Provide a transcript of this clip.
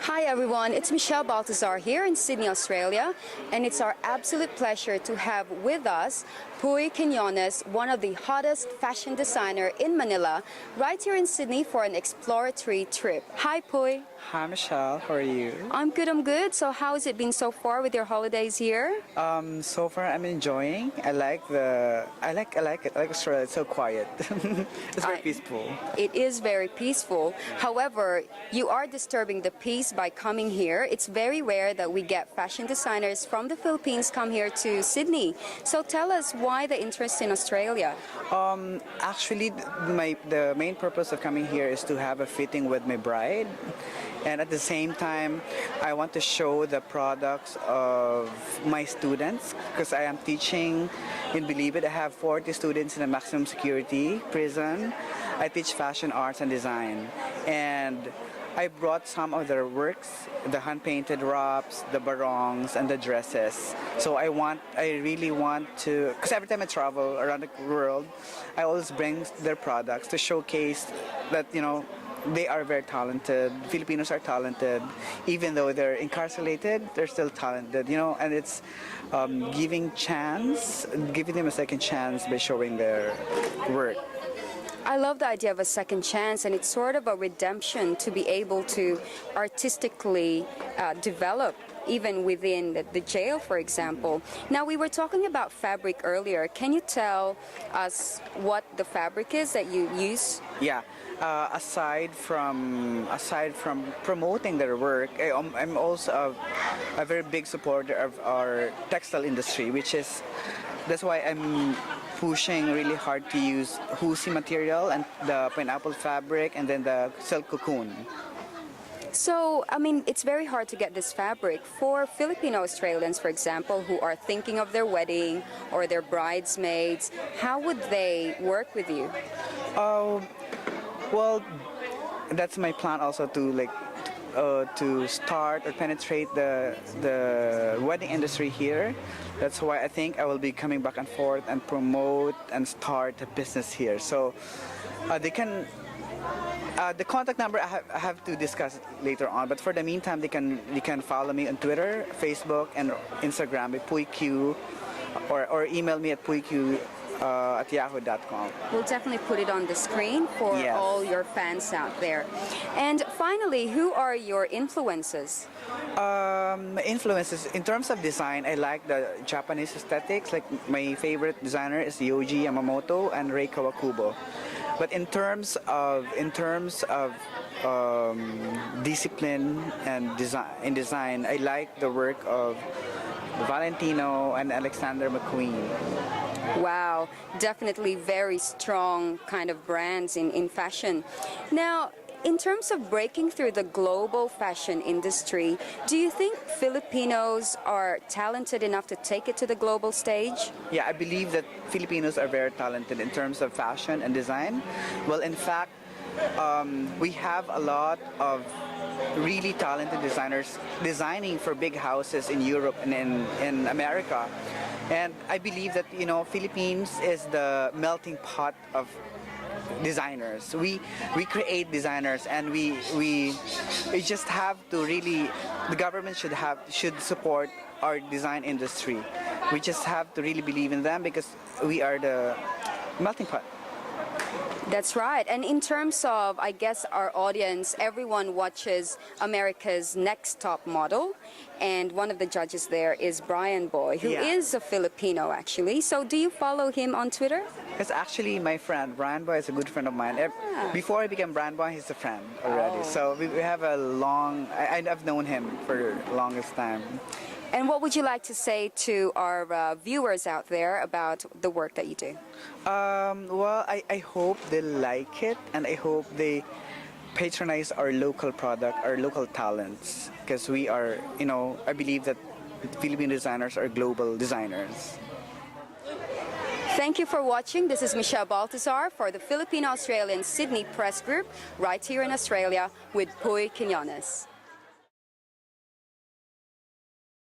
Hi everyone, it's Michelle Baltazar here in Sydney, Australia, and it's our absolute pleasure to have with us Puey Quinones, one of the hottest fashion designer in Manila, right here in Sydney for an exploratory trip. Hi Puey. Hi Michelle, how are you? I'm good. So how has it been so far with your holidays here? So far I'm enjoying. I like it. I like Australia. It's so quiet. It's very peaceful. It is very peaceful. However, you are disturbing the peace by coming here. It's very rare that we get fashion designers from the Philippines come here to Sydney. So tell us why the interest in Australia? Actually, the main purpose of coming here is to have a fitting with my bride. And at the same time, I want to show the products of my students because I am teaching in Believe It. I have 40 students in a maximum security prison. I teach fashion, arts, and design. And I brought some of their works, the hand-painted wraps, the barongs, and the dresses. So I really want to, because every time I travel around the world, I always bring their products to showcase that, they are very talented. Filipinos are talented. Even though they're incarcerated, they're still talented, and it's giving them a second chance by showing their work. I love the idea of a second chance, and it's sort of a redemption to be able to artistically develop even within the jail, for example. Now, we were talking about fabric earlier. Can you tell us what the fabric is that you use? Yeah. Aside from promoting their work, I'm also a very big supporter of our textile industry, that's why I'm pushing really hard to use husi material and the pineapple fabric and then the silk cocoon. So, it's very hard to get this fabric. For Filipino Australians, for example, who are thinking of their wedding or their bridesmaids, how would they work with you? Well, that's my plan also to start or penetrate the wedding industry here. That's why I think I will be coming back and forth and promote and start a business here. So they can. The contact number I have to discuss later on, but for the meantime, they can follow me on Twitter, Facebook, and Instagram with PueyQ, or email me at PueyQ@yahoo.com. We'll definitely put it on the screen for all your fans out there. And finally, who are your influences? Influences in terms of design, I like the Japanese aesthetics. Like my favorite designer is Yoji Yamamoto and Rei Kawakubo. But in terms of discipline and design, I like the work of Valentino and Alexander McQueen. Wow, definitely very strong kind of brands in fashion. Now, in terms of breaking through the global fashion industry, do you think Filipinos are talented enough to take it to the global stage? Yeah, I believe that Filipinos are very talented in terms of fashion and design. Well, in fact, we have a lot of really talented designers designing for big houses in Europe and in America. And I believe that, Philippines is the melting pot of designers. We create designers, and we just have to really, the government should support our design industry. We just have to really believe in them because we are the melting pot. That's right. And in terms of, I guess, our audience, everyone watches America's Next Top Model. And one of the judges there is Brandboy, who is a Filipino, actually. So do you follow him on Twitter? It's actually my friend. Brandboy is a good friend of mine. Before I became Brandboy, he's a friend already. So we have a I've known him for the longest time. And what would you like to say to our viewers out there about the work that you do? Well, I hope they like it, and I hope they patronize our local product, our local talents, because we are, I believe that Philippine designers are global designers. Thank you for watching. This is Michelle Baltazar for the Filipino-Australian Sydney Press Group, right here in Australia with Puey Quinones.